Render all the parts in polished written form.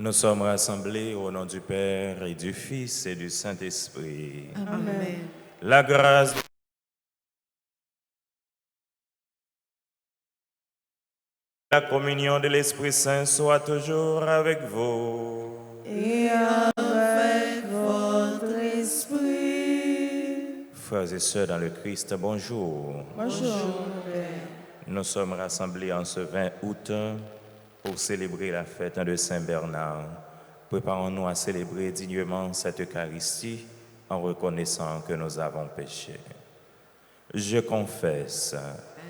Nous sommes rassemblés au nom du Père et du Fils et du Saint-Esprit. Amen. La grâce de la communion de l'Esprit Saint soit toujours avec vous. Et avec votre esprit. Frères et sœurs dans le Christ, bonjour. Bonjour, Père. Nous sommes rassemblés en ce 20 août pour célébrer la fête de Saint Bernard. Préparons-nous à célébrer dignement cette Eucharistie en reconnaissant que nous avons péché. Je confesse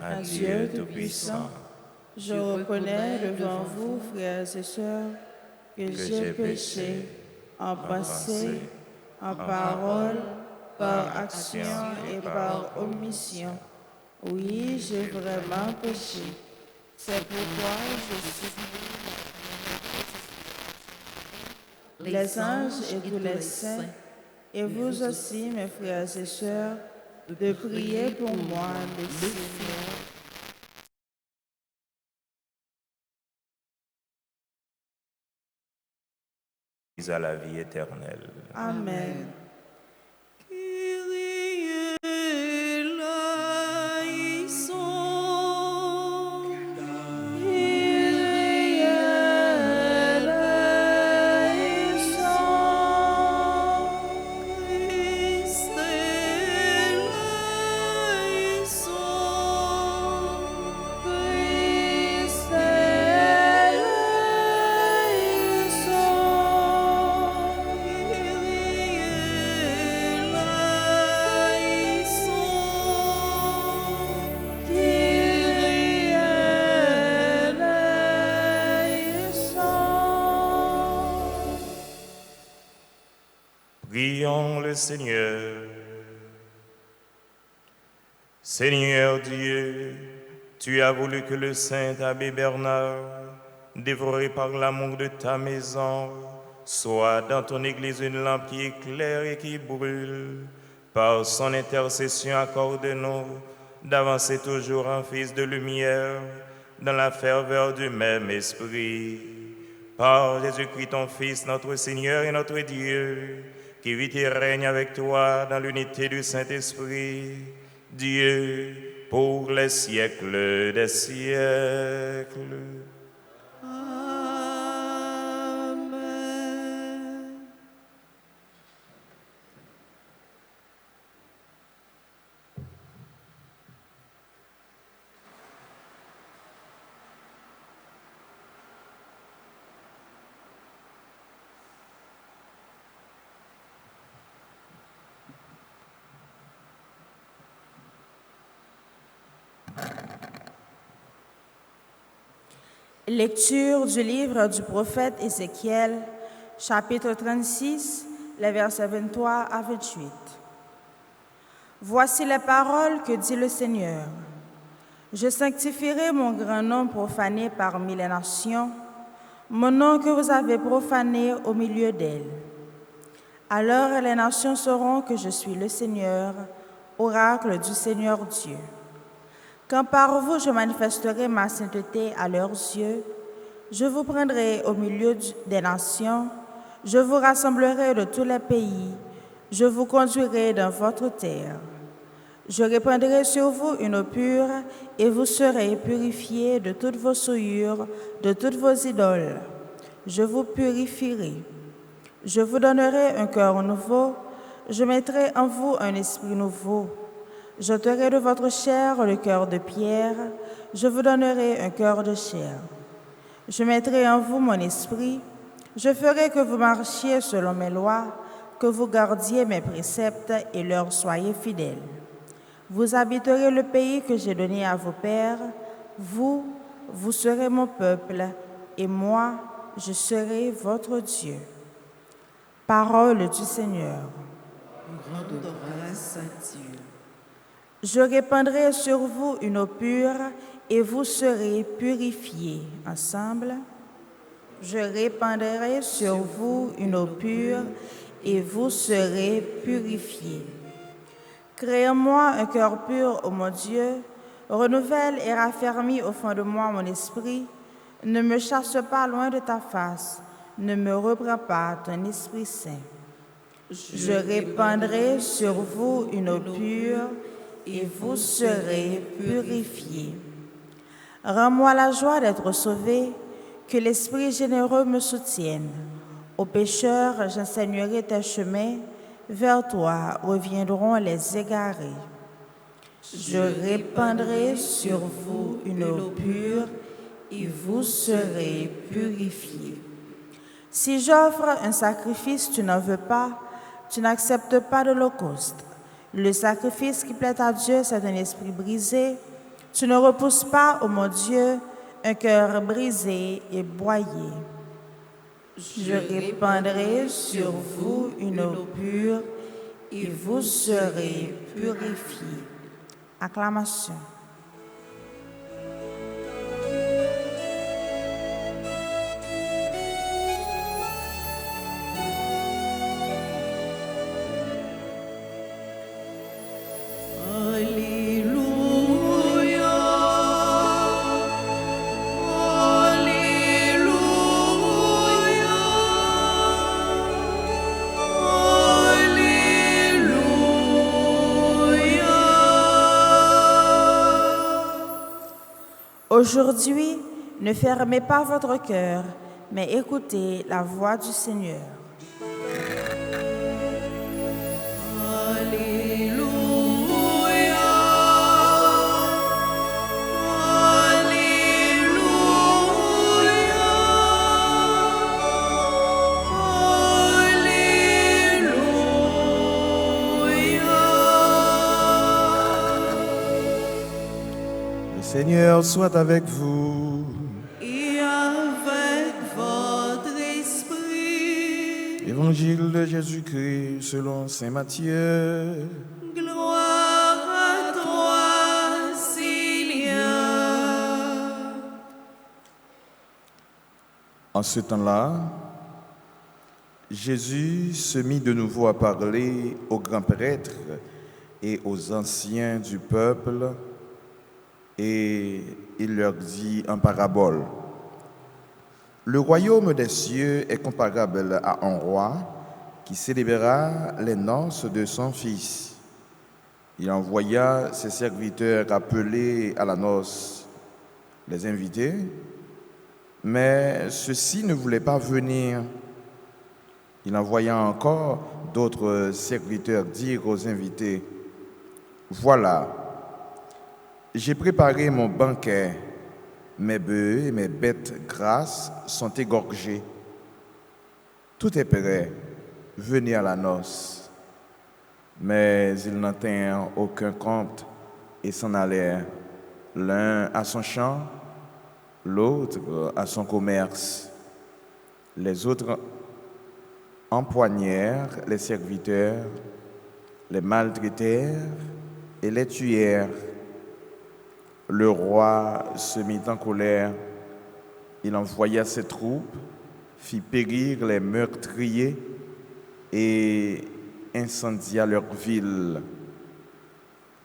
à Dieu Tout-Puissant Je reconnais devant vous, frères et sœurs, que j'ai péché en pensée, en parole, par action et par omission. Oui, j'ai vraiment péché. C'est pourquoi je supplie les anges et tous les saints, et vous aussi, mes frères et sœurs, de prier pour moi, le Seigneur. à la vie éternelle. Amen. Prions le Seigneur. Seigneur Dieu, tu as voulu que le Saint Abbé Bernard, dévoré par l'amour de ta maison, soit dans ton Église une lampe qui éclaire et qui brûle. Par son intercession, accorde-nous d'avancer toujours en fils de lumière, dans la ferveur du même esprit. Par Jésus-Christ, ton Fils, notre Seigneur et notre Dieu, qui vit et règne avec toi dans l'unité du Saint-Esprit, Dieu, pour les siècles des siècles. Amen. Lecture du livre du prophète Ézéchiel, chapitre 36, les versets 23 à 28. Voici les paroles que dit le Seigneur. Je sanctifierai mon grand nom profané parmi les nations, mon nom que vous avez profané au milieu d'elles. Alors les nations sauront que je suis le Seigneur, oracle du Seigneur Dieu. Quand par vous je manifesterai ma sainteté à leurs yeux, je vous prendrai au milieu des nations, je vous rassemblerai de tous les pays, je vous conduirai dans votre terre. Je répandrai sur vous une eau pure et vous serez purifiés de toutes vos souillures, de toutes vos idoles. Je vous purifierai. Je vous donnerai un cœur nouveau, je mettrai en vous un esprit nouveau. J'ôterai de votre chair le cœur de pierre, je vous donnerai un cœur de chair. Je mettrai en vous mon esprit, je ferai que vous marchiez selon mes lois, que vous gardiez mes préceptes et leur soyez fidèles. Vous habiterez le pays que j'ai donné à vos pères, vous serez mon peuple, et moi, je serai votre Dieu. Parole du Seigneur. Rende grâce à Dieu. Je répandrai sur vous une eau pure et vous serez purifiés. Ensemble, je répandrai sur vous une eau pure et vous serez purifiés. Crée en moi un cœur pur, ô mon Dieu, renouvelle et raffermis au fond de moi mon esprit. Ne me chasse pas loin de ta face, Ne me reprends pas ton Esprit Saint. Je répandrai sur vous une eau pure et vous serez purifiés. Rends-moi la joie d'être sauvé, que l'Esprit généreux me soutienne. Aux pécheurs, j'enseignerai tes chemins, vers toi reviendront les égarés. Je répandrai sur vous une eau pure et vous serez purifiés. Si j'offre un sacrifice, tu n'en veux pas, tu n'acceptes pas de l'holocauste. Le sacrifice qui plaît à Dieu, c'est un esprit brisé. Tu ne repousses pas, ô mon Dieu, un cœur brisé et broyé. Je répandrai sur vous une eau pure et vous serez purifiés. Acclamation. Aujourd'hui, ne fermez pas votre cœur, mais écoutez la voix du Seigneur. Le Seigneur soit avec vous. Et avec votre esprit. Évangile de Jésus-Christ selon saint Matthieu. Gloire à toi, Seigneur. En ce temps-là, Jésus se mit de nouveau à parler aux grands prêtres et aux anciens du peuple, et il leur dit en parabole: Le royaume des cieux est comparable à un roi qui célébrera les noces de son fils. Il envoya ses serviteurs appeler à la noce les invités, mais ceux-ci ne voulaient pas venir. Il envoya encore d'autres serviteurs dire aux invités: Voilà, j'ai préparé mon banquet, mes bœufs et mes bêtes grasses sont égorgés. Tout est prêt, venez à la noce. Mais ils n'en tinrent aucun compte et s'en allèrent, l'un à son champ, l'autre à son commerce. Les autres empoignèrent les serviteurs, les maltraitèrent et les tuèrent. Le roi se mit en colère, il envoya ses troupes, fit périr les meurtriers et incendia leur ville.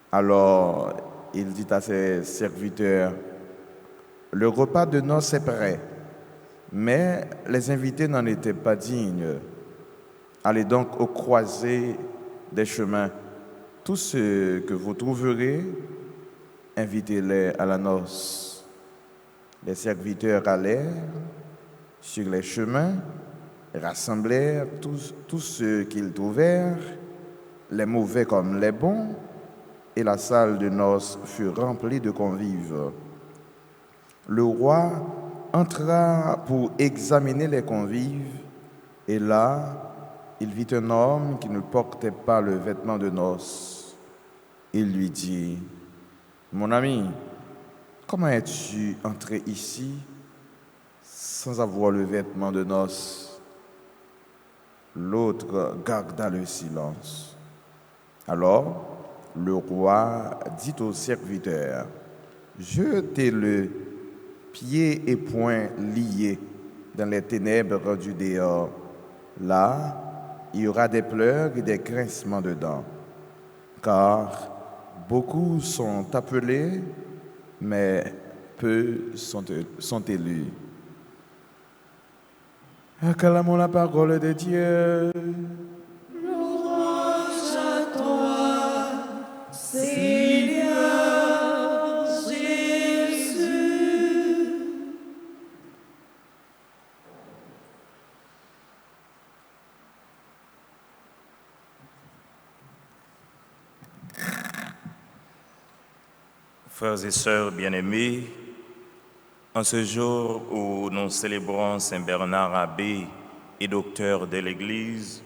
Alors il dit à ses serviteurs: Le repas de noces est prêt, mais les invités n'en étaient pas dignes. Allez donc aux croisées des chemins. Tous ceux que vous trouverez, invitez-les à la noce. Les serviteurs allèrent sur les chemins, rassemblèrent tous ceux qu'ils trouvèrent, les mauvais comme les bons, et la salle de noces fut remplie de convives. Le roi entra pour examiner les convives, et là, il vit un homme qui ne portait pas le vêtement de noces. Il lui dit: Mon ami, comment es-tu entré ici sans avoir le vêtement de noces? L'autre garda le silence. Alors, le roi dit au serviteur: Jetez-le pieds et poings liés dans les ténèbres du dehors. Là, il y aura des pleurs et des grincements de dents, car beaucoup sont appelés, mais peu sont élus. Acclamons la parole de Dieu. Louange à toi, Seigneur Jésus. Frères et sœurs bien-aimés, en ce jour où nous célébrons Saint Bernard abbé et docteur de l'Église,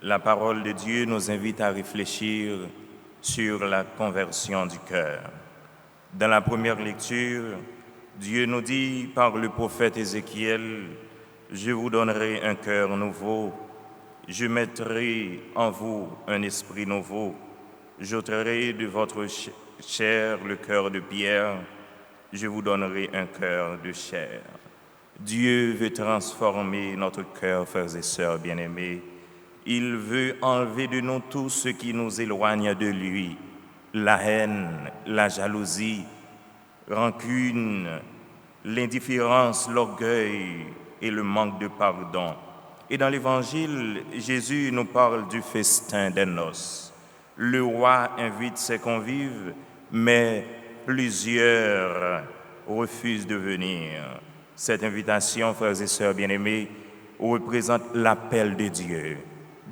la parole de Dieu nous invite à réfléchir sur la conversion du cœur. Dans la première lecture, Dieu nous dit par le prophète Ézéchiel, « Je vous donnerai un cœur nouveau, je mettrai en vous un esprit nouveau, j'ôterai de votre chair le cœur de pierre, je vous donnerai un cœur de chair. » Dieu veut transformer notre cœur, frères et sœurs bien-aimés. Il veut enlever de nous tout ce qui nous éloigne de lui, la haine, la jalousie, rancune, l'indifférence, l'orgueil et le manque de pardon. Et dans l'Évangile, Jésus nous parle du festin des noces. Le roi invite ses convives, mais plusieurs refusent de venir. Cette invitation, frères et sœurs bien-aimés, représente l'appel de Dieu.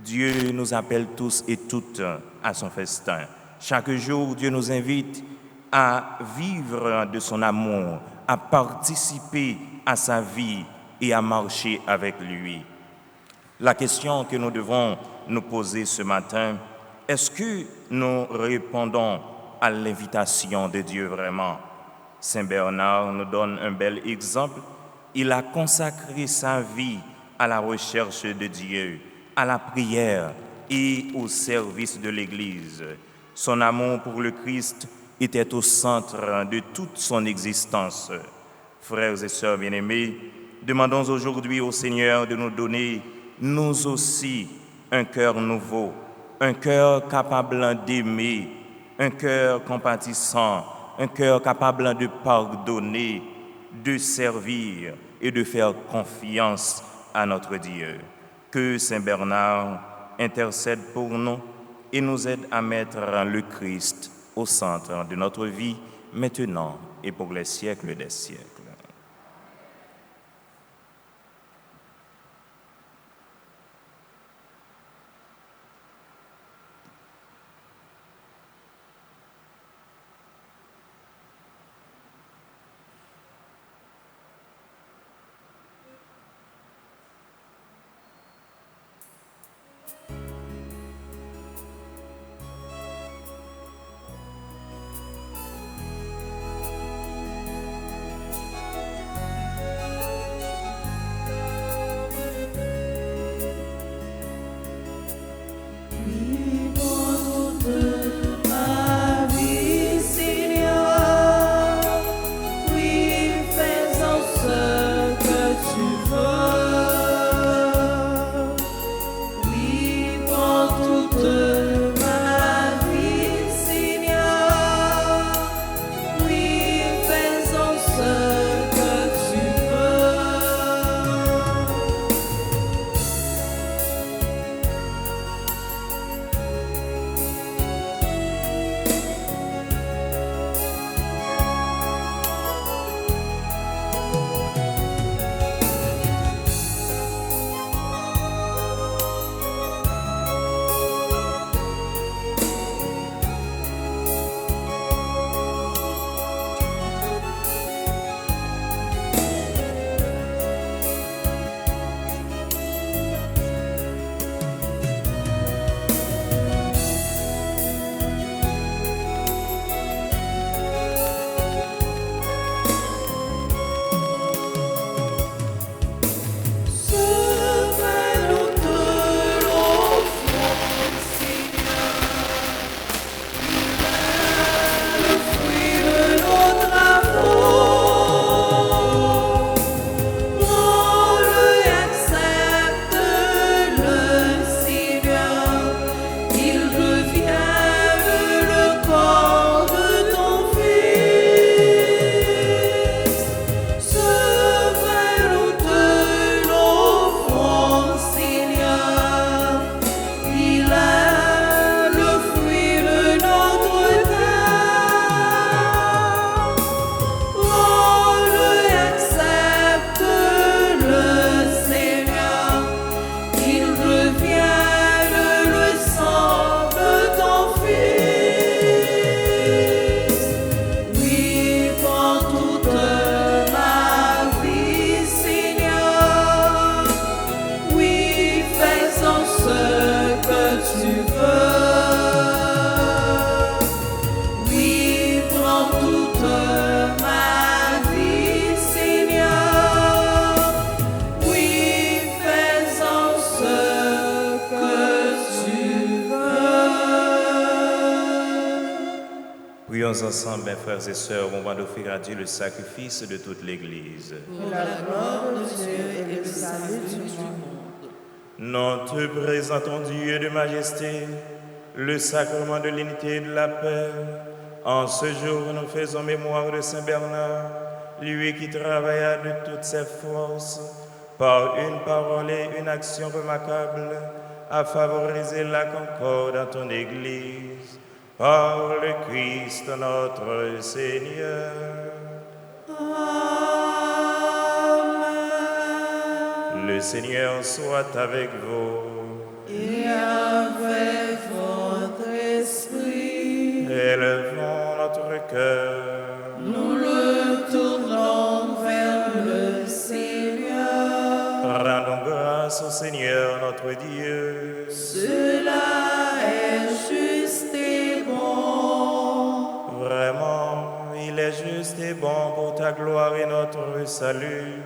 Dieu nous appelle tous et toutes à son festin. Chaque jour, Dieu nous invite à vivre de son amour, à participer à sa vie et à marcher avec lui. La question que nous devons nous poser ce matin, est-ce que nous répondons à l'invitation de Dieu vraiment? Saint Bernard nous donne un bel exemple. Il a consacré sa vie à la recherche de Dieu, à la prière et au service de l'Église. Son amour pour le Christ était au centre de toute son existence. Frères et sœurs bien-aimés, demandons aujourd'hui au Seigneur de nous donner, nous aussi, un cœur nouveau, un cœur capable d'aimer, un cœur compatissant, un cœur capable de pardonner, de servir et de faire confiance à notre Dieu. Que Saint Bernard intercède pour nous et nous aide à mettre le Christ au centre de notre vie, maintenant et pour les siècles des siècles. Prions ensemble, mes frères et sœurs, au moment d'offrir à Dieu le sacrifice de toute l'Église. Pour la gloire de Dieu et le salut du monde. Nous te présentons, Dieu de majesté, le sacrement de l'unité et de la paix. En ce jour, nous faisons mémoire de Saint Bernard, lui qui travailla de toutes ses forces, par une parole et une action remarquable, à favoriser la concorde dans ton Église, par le Christ notre Seigneur. Amen. Le Seigneur soit avec vous. Et avec votre esprit, Élevons notre cœur. nous le tournons vers le Seigneur. Rendons grâce au Seigneur notre Dieu. Cela est juste et bon. Vraiment, il est juste et bon pour ta gloire et notre salut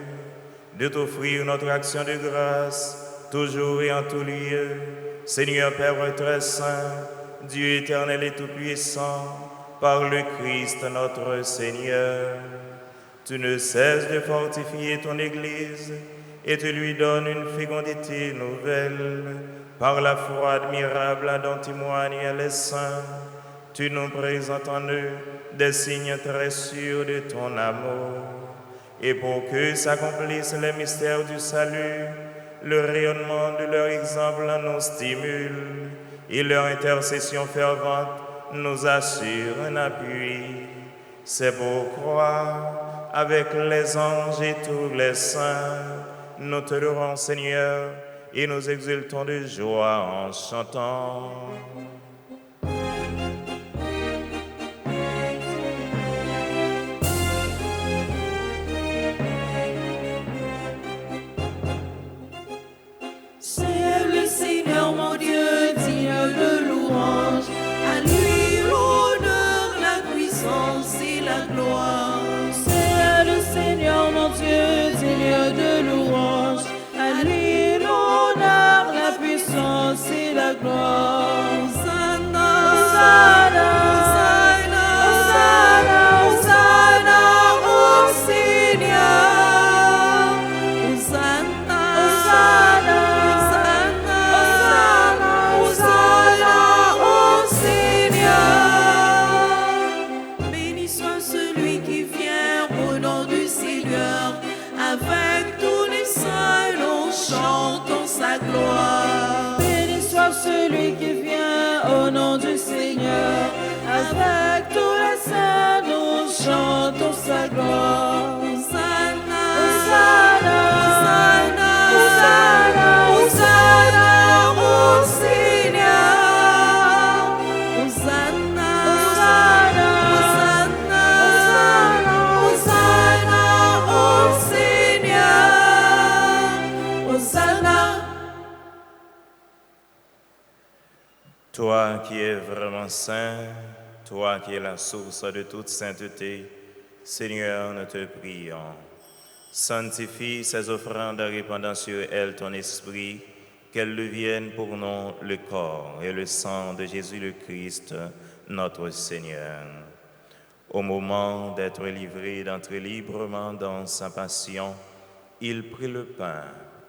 de t'offrir notre action de grâce, toujours et en tout lieu. Seigneur Père très saint, Dieu éternel et tout-puissant, par le Christ notre Seigneur. Tu ne cesses de fortifier ton Église et tu lui donnes une fécondité nouvelle par la foi admirable dont témoignent les saints. Tu nous présentes en eux des signes très sûrs de ton amour. Et pour que s'accomplissent les mystères du salut, le rayonnement de leur exemple nous stimule et leur intercession fervente nous assure un appui. C'est pourquoi, avec les anges et tous les saints, nous te louons, Seigneur, et nous exultons de joie en chantant. C'est le Seigneur mon Dieu, digne de louange. À lui l'honneur, la puissance et la gloire. C'est le Seigneur mon Dieu, digne de louange. À lui l'honneur, la puissance et la gloire. Hosanna, Hosanna, Hosanna, Hosanna, Hosanna au Seigneur. Hosanna, Hosanna, Hosanna, Hosanna au Seigneur. Béni soit celui qui vient au nom du Seigneur. Avec tous les saints, nous chantons sa gloire. Béni soit celui qui vient au nom du Seigneur. Avec tous les saints, nous chantons sa gloire. Hosanna, Hosanna, Hosanna, Hosanna, Hosanna au Seigneur. Hosanna, Hosanna, Hosanna, Hosanna au Seigneur. Hosanna. Toi qui es vraiment saint, toi qui es la source de toute sainteté, Seigneur, nous te prions. Sanctifie ces offrandes en répandant sur elles ton esprit, qu'elles deviennent pour nous le corps et le sang de Jésus le Christ, notre Seigneur. Au moment d'être livré, d'entrer librement dans sa passion, il prit le pain,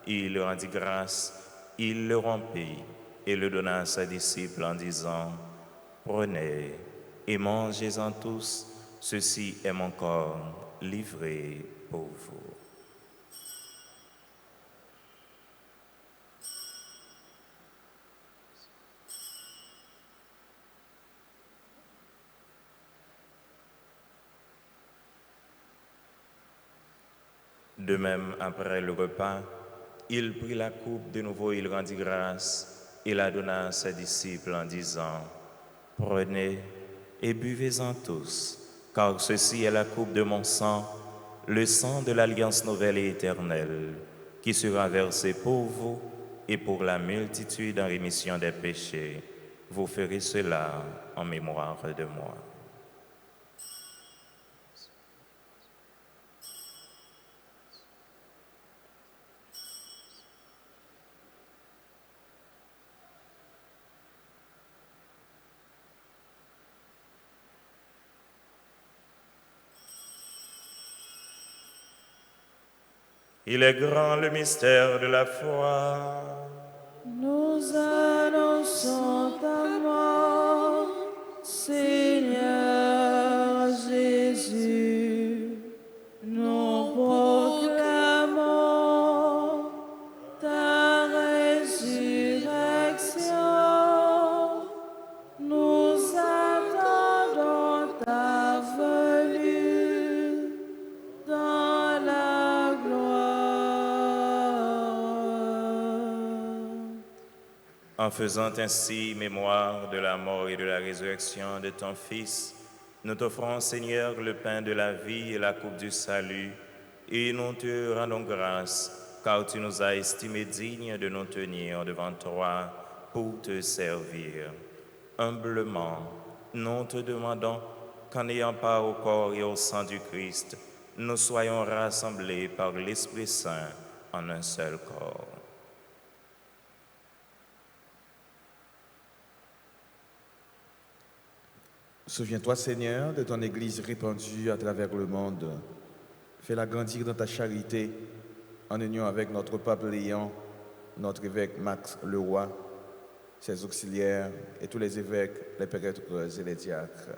il le rendit grâce, il le rompit et le donna à ses disciples en disant, « Prenez et mangez-en tous, ceci est mon corps livré pour vous. » De même, après le repas, il prit la coupe de nouveau, il rendit grâce et la donna à ses disciples en disant, « Prenez et buvez-en tous, car ceci est la coupe de mon sang, le sang de l'alliance nouvelle et éternelle, qui sera versé pour vous et pour la multitude en rémission des péchés. Vous ferez cela en mémoire de moi. » Il est grand le mystère de la foi. Nous annonçons ta mort, Seigneur Jésus. Nous proclamons ta résurrection. Nous attendons ta venue dans la gloire. En faisant ainsi mémoire de la mort et de la résurrection de ton Fils, nous t'offrons, Seigneur, le pain de la vie et la coupe du salut, et nous te rendons grâce, car tu nous as estimés dignes de nous tenir devant toi pour te servir. Humblement, nous te demandons qu'en ayant part au corps et au sang du Christ, nous soyons rassemblés par l'Esprit Saint en un seul corps. Souviens-toi, Seigneur, de ton Église répandue à travers le monde. Fais-la grandir dans ta charité, en union avec notre pape Léon, notre évêque Max Leroy, ses auxiliaires et tous les évêques, les prêtres et les diacres.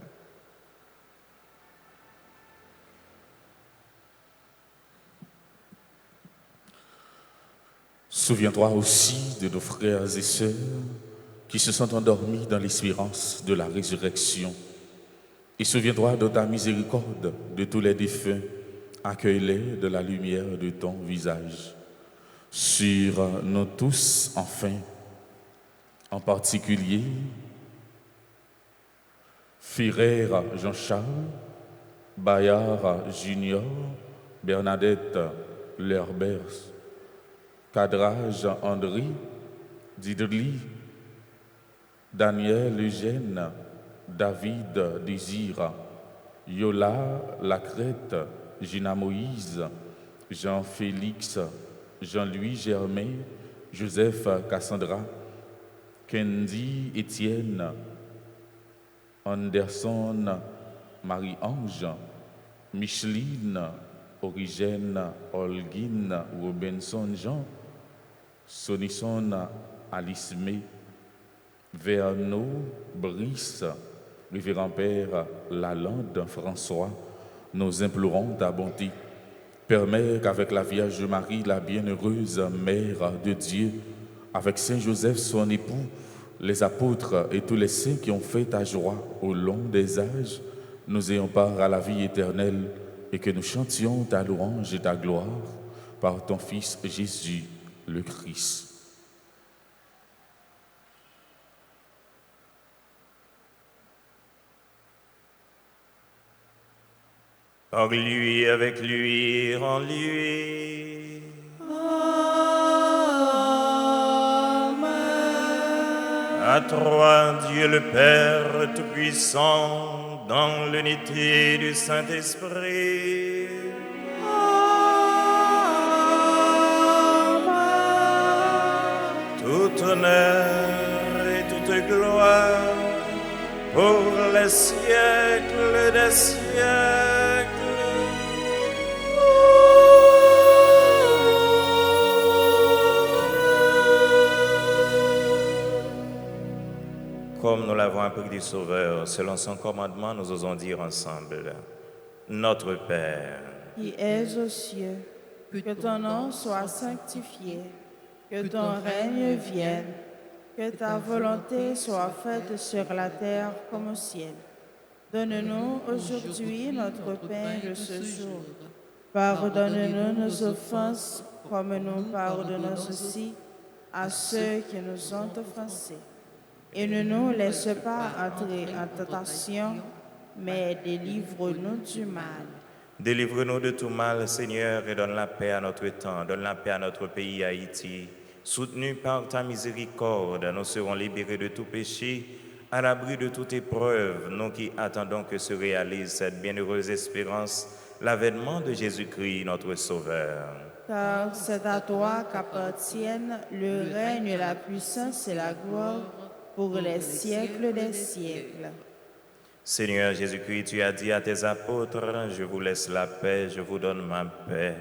Souviens-toi aussi de nos frères et sœurs qui se sont endormis dans l'espérance de la résurrection. Et souviens-toi de ta miséricorde de tous les défunts, accueille-les de la lumière de ton visage. Sur nous tous, enfin, en particulier, Ferrer Jean-Charles, Bayard Junior, Bernadette Lerbers, Cadrage André, Didri, Daniel Eugène, David Désir, Yola Lacrette, Gina Moïse, Jean-Félix, Jean-Louis Germain, Joseph Cassandra, Kendi Étienne, Anderson Marie-Ange, Micheline, Origène Holguine, Robinson Jean, Sonison Alice May, Verno Brice, Révérend Père Lalande François, nous implorons ta bonté. Permets qu'avec la Vierge Marie, la bienheureuse Mère de Dieu, avec Saint Joseph son époux, les apôtres et tous les saints qui ont fait ta joie au long des âges, nous ayons part à la vie éternelle et que nous chantions ta louange et ta gloire par ton Fils Jésus le Christ. Par lui, avec lui, en lui. À toi, Dieu le Père Tout-Puissant, dans l'unité du Saint-Esprit. Tout honneur et toute gloire pour les siècles des siècles. Comme nous l'avons appris du Sauveur, selon son commandement, nous osons dire ensemble, Notre Père, qui es aux cieux, que ton nom soit sanctifié, que ton règne vienne, que ta volonté soit faite sur la terre comme au ciel. Donne-nous aujourd'hui notre pain de ce jour. Pardonne-nous nos offenses, comme nous pardonnons aussi à ceux qui nous ont offensés. Et ne nous laisse pas entrer en tentation, mais délivre-nous du mal. Délivre-nous de tout mal, Seigneur, et donne la paix à notre temps, donne la paix à notre pays Haïti. Soutenus par ta miséricorde, nous serons libérés de tout péché, à l'abri de toute épreuve, nous qui attendons que se réalise cette bienheureuse espérance, l'avènement de Jésus-Christ, notre Sauveur. Car c'est à toi qu'appartiennent le règne, la puissance et la gloire pour les siècles des siècles. Seigneur Jésus-Christ, tu as dit à tes apôtres, je vous laisse la paix, je vous donne ma paix.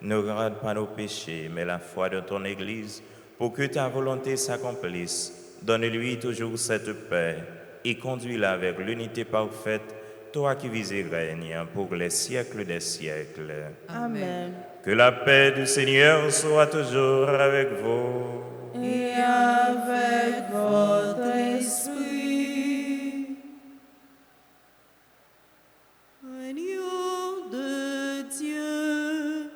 Ne regarde pas nos péchés, mais la foi de ton Église, pour que ta volonté s'accomplisse. Donne-lui toujours cette paix et conduis-la avec l'unité parfaite, toi qui vis et règnes pour les siècles des siècles. Amen. Que la paix du Seigneur soit toujours avec vous. Et avec votre esprit. Agneau de Dieu,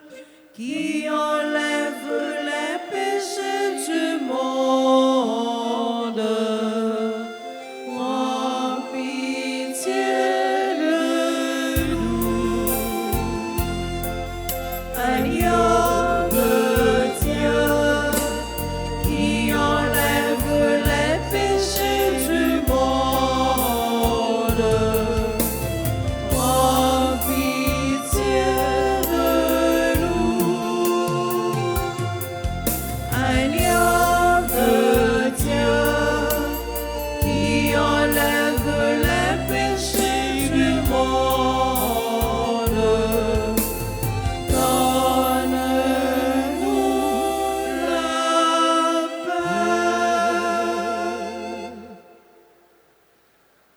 qui enlève les péchés du monde, prends pitié de nous. Agneau de Dieu, qui enlève les péchés du monde, prends pitié de nous. Agneau de Dieu, qui enlève les péchés du monde, donne-nous la paix.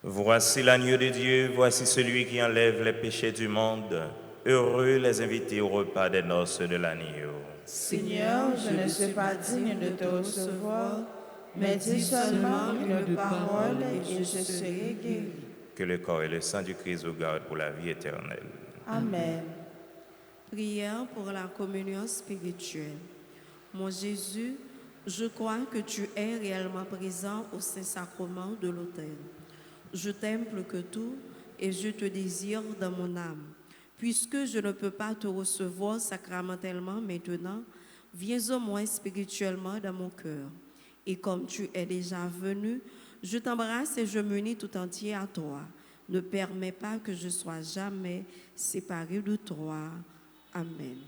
Voici l'agneau de Dieu, voici celui qui enlève les péchés du monde. Heureux les invités au repas des noces de l'agneau. Seigneur, je ne suis pas digne de te recevoir, mais dis seulement une parole et je serai guéri. Que le corps et le sang du Christ vous gardent pour la vie éternelle. Amen. Prière pour la communion spirituelle. Mon Jésus, je crois que tu es réellement présent au Saint-Sacrement de l'autel. Je t'aime plus que tout et je te désire dans mon âme. Puisque je ne peux pas te recevoir sacramentellement maintenant, viens au moins spirituellement dans mon cœur. Et comme tu es déjà venu, je t'embrasse et je m'unis tout entier à toi. Ne permets pas que je sois jamais séparé de toi. Amen.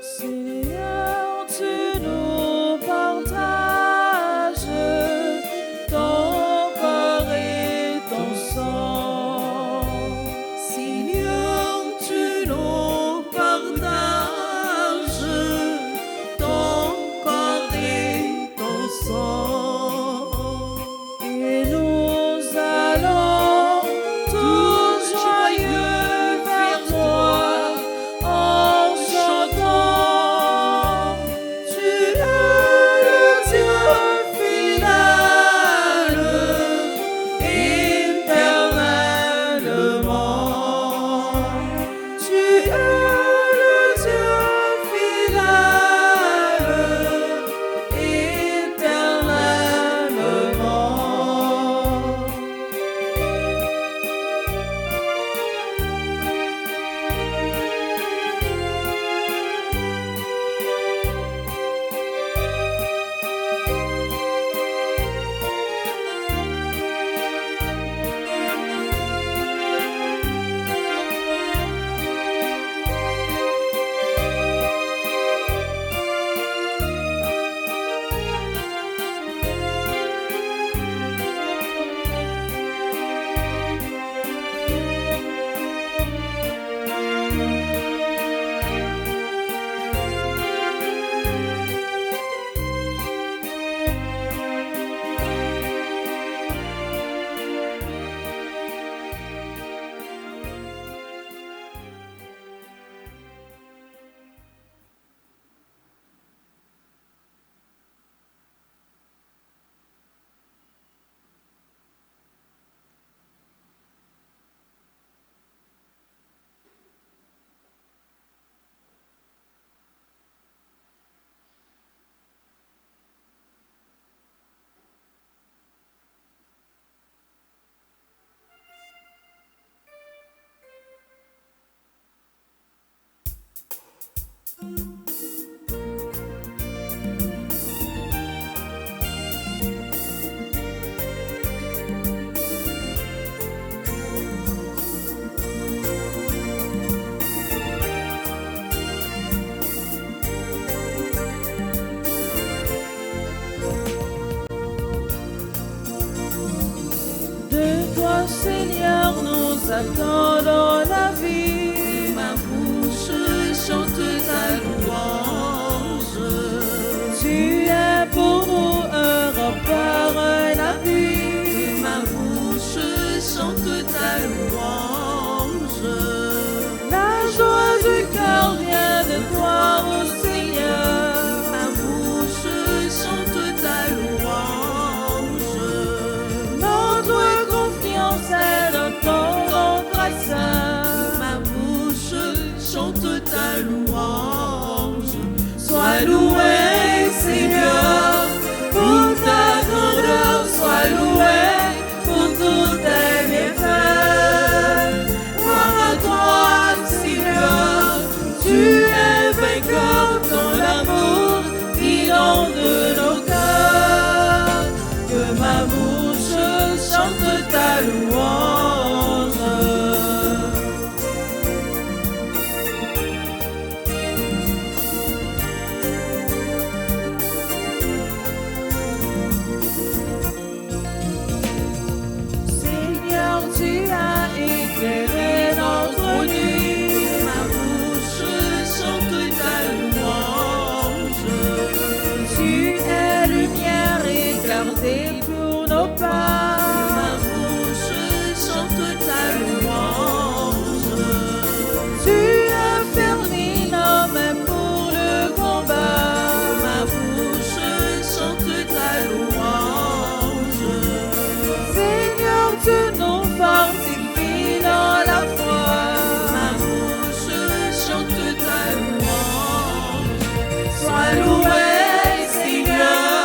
Seigneur, tu nous partages ton corps et toi, Seigneur, nous attendons la vie. Ma bouche chante ta louange. Tu es pour nous un rempart, un appui. Ma bouche chante ta louange. La joie du cœur vient de toi, ô Seigneur. Ma bouche chante ta louange. Notre confiance est dans ton nom très saint. Ma bouche chante ta louange. Sois loué, Seigneur, pour ta grandeur. Sois loué pour tous tes bienfaits. Gloire à toi, Seigneur, tu es vainqueur. Ton amour inonde nos cœurs. Que ma bouche chante ta louange. Seigneur, tu as éclairé notre nuit. Ma bouche chante ta louange. Tu es lumière et clarté pour nos pas. Ma bouche chante ta louange. Tu as fermé nos mains pour le combat. Ma bouche chante ta louange. Seigneur, tu nous fortifies dans la foi. Ma bouche chante ta louange. Sois loué, Seigneur,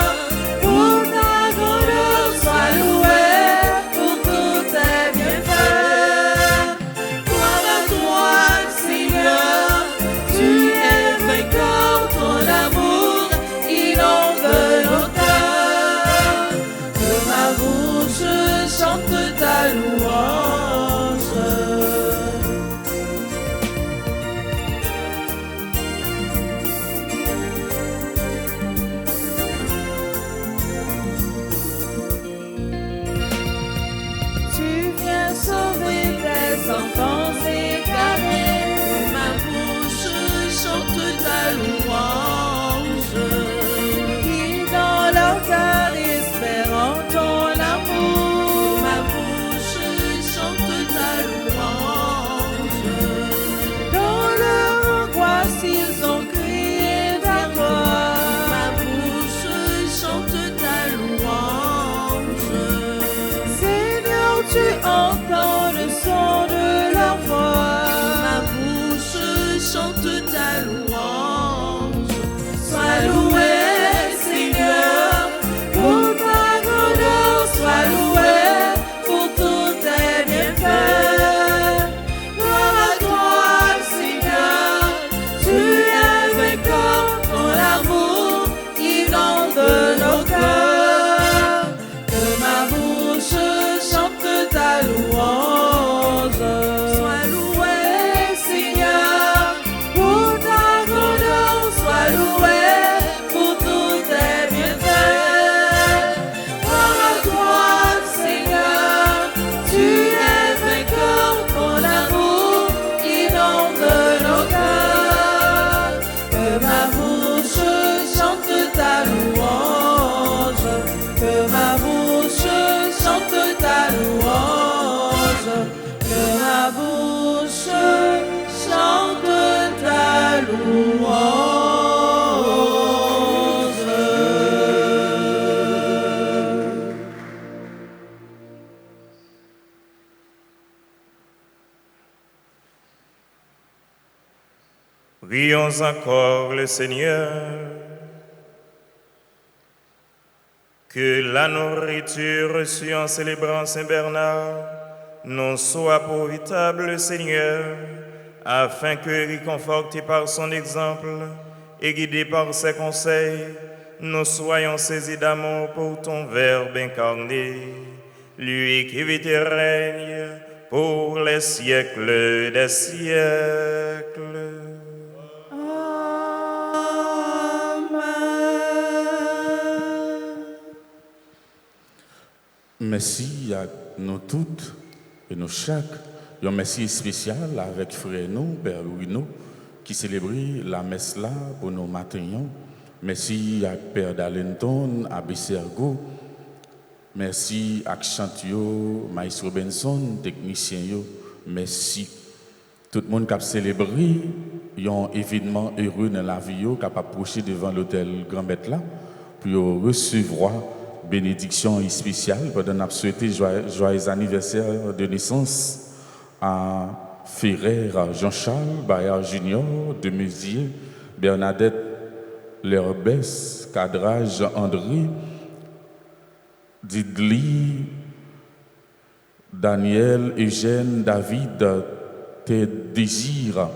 pour ta grandeur. Sois loué pour tous tes bienfaits. Gloire à toi, Seigneur, tu es vainqueur. Ton amour inonde nos cœurs. Que ma bouche chante ta louange. Tu viens sauver tes enfants égarés. Ma bouche chante ta louange. Qui dans leur cœur espérant ton amour. Ma bouche chante ta louange. Dans leur angoisse ils ont crié vers toi. Ma bouche chante ta louange. Seigneur, tu entends le son de leur voix. Ma bouche chante ta louange. Sois loué, Seigneur, pour ta grandeur. Sois loué pour tous tes bienfaits. Gloire à toi, Seigneur, tu es vainqueur. Ton amour inonde nos cœurs. Que ma bouche chante ta louange. Sois loué, Seigneur, pour ta grandeur. Sois loué pour tous tes bienfaits. Gloire à toi, Seigneur, tu es vainqueur. Ton amour inonde nos cœurs. Que ma bouche chante ta louange. Que ma bouche chante ta louange. Que ma bouche chante ta louange. Prions encore le Seigneur. Que la nourriture reçue en célébrant Saint Bernard nous soit profitable, Seigneur, afin que, réconfortés par son exemple et guidés par ses conseils, nous soyons saisis d'amour pour ton Verbe incarné, lui qui vit et règne pour les siècles des siècles. Merci à nous toutes Et nous chaque, un merci spécial avec frère nous, Père Bruno, qui célèbre la messe là pour nos matins. Merci à Père Dalenton, à Bessergo. Merci à Chantio, Maestro Benson, technicien yo. Merci. Tout le monde qui a célébré un événement heureux dans la vie, qui a approché devant l'hôtel Grand Bête là, pour recevoir bénédiction spéciale. Pendant qu'on a souhaité joyeux anniversaire de naissance à Ferrer Jean-Charles, Bayard Junior, de Musier, Bernadette Lerbès, Cadrage André, Didli, Daniel, Eugène, David, Désir,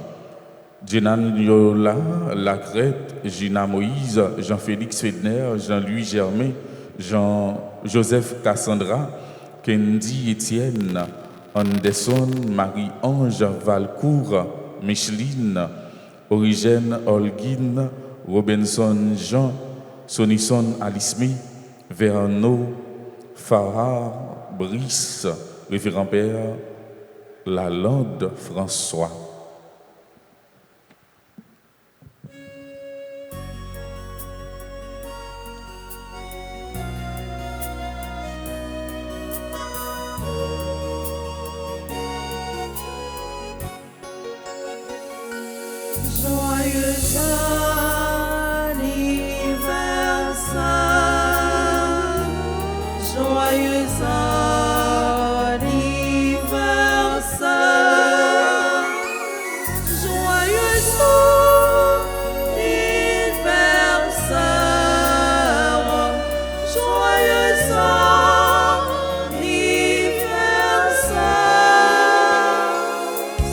Jenan Yola, Lacrette, Gina Moïse, Jean-Félix Fedner, Jean-Louis Germain, Jean-Joseph Cassandra, Kendi Etienne, Anderson, Marie-Ange Valcourt, Micheline, Origène Holguin, Robinson Jean, Sonison Alismi, Verno, Farah, Brice, Révérend Père Lalande François. Joyeux anniversaire, joyeux anniversaire, joyeux anniversaire, joyeux anniversaire.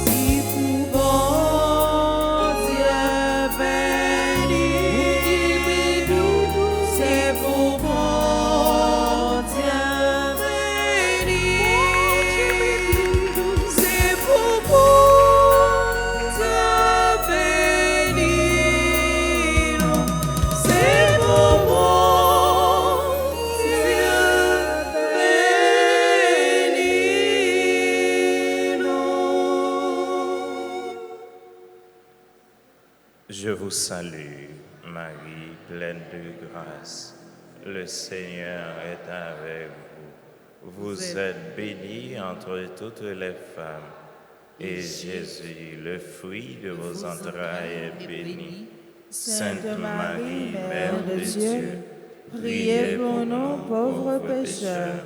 Si pour bon Dieu béni, c'est pour bon Dieu béni, c'est pour bon Dieu béni, c'est pour bon Dieu béni. Je vous salue, Marie, pleine de grâce. Le Seigneur est avec vous. Vous êtes bénie entre toutes les femmes. Et Jésus, le fruit de vos entrailles, est béni. Sainte Marie, Mère de Dieu, priez pour nous pauvres pécheurs,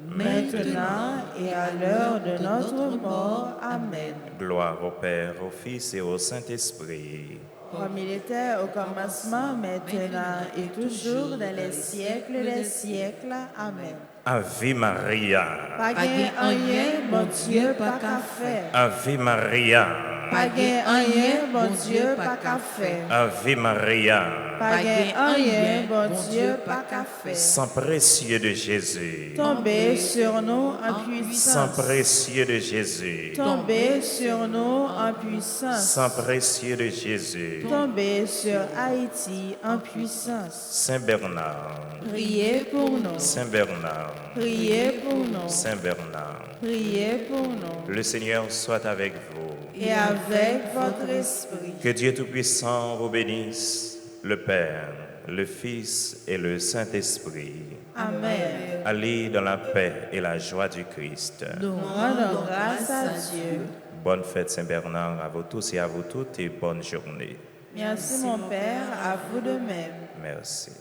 maintenant et à l'heure de notre mort. Amen. Gloire au Père, au Fils et au Saint-Esprit. Comme il était au commencement, maintenant et toujours, dans les siècles des siècles. Amen. Ave Maria, Pas gain rien, mon Dieu, pas qu'à faire. Ave Maria, Pas gain rien, mon Dieu, pas qu'à faire. Ave Maria, Pas gain rien, mon Dieu, pas qu'à faire. sang précieux de Jésus, Tombez sur nous en sang puissance. précieux de Jésus, Tombez sur nous en puissance. sang précieux de Jésus, Tombez sur Haïti en puissance. Saint Bernard, Priez pour nous. Saint Bernard, Priez pour nous. Saint Bernard. Priez pour nous. Le Seigneur soit avec vous. Et avec votre esprit. Que Dieu Tout-Puissant vous bénisse, le Père, le Fils et le Saint-Esprit. Amen. Allez dans la paix et la joie du Christ. Nous rendons grâce à Dieu. Bonne fête Saint-Bernard à vous tous et à vous toutes et bonne journée. Merci mon Père, à vous de même. Merci.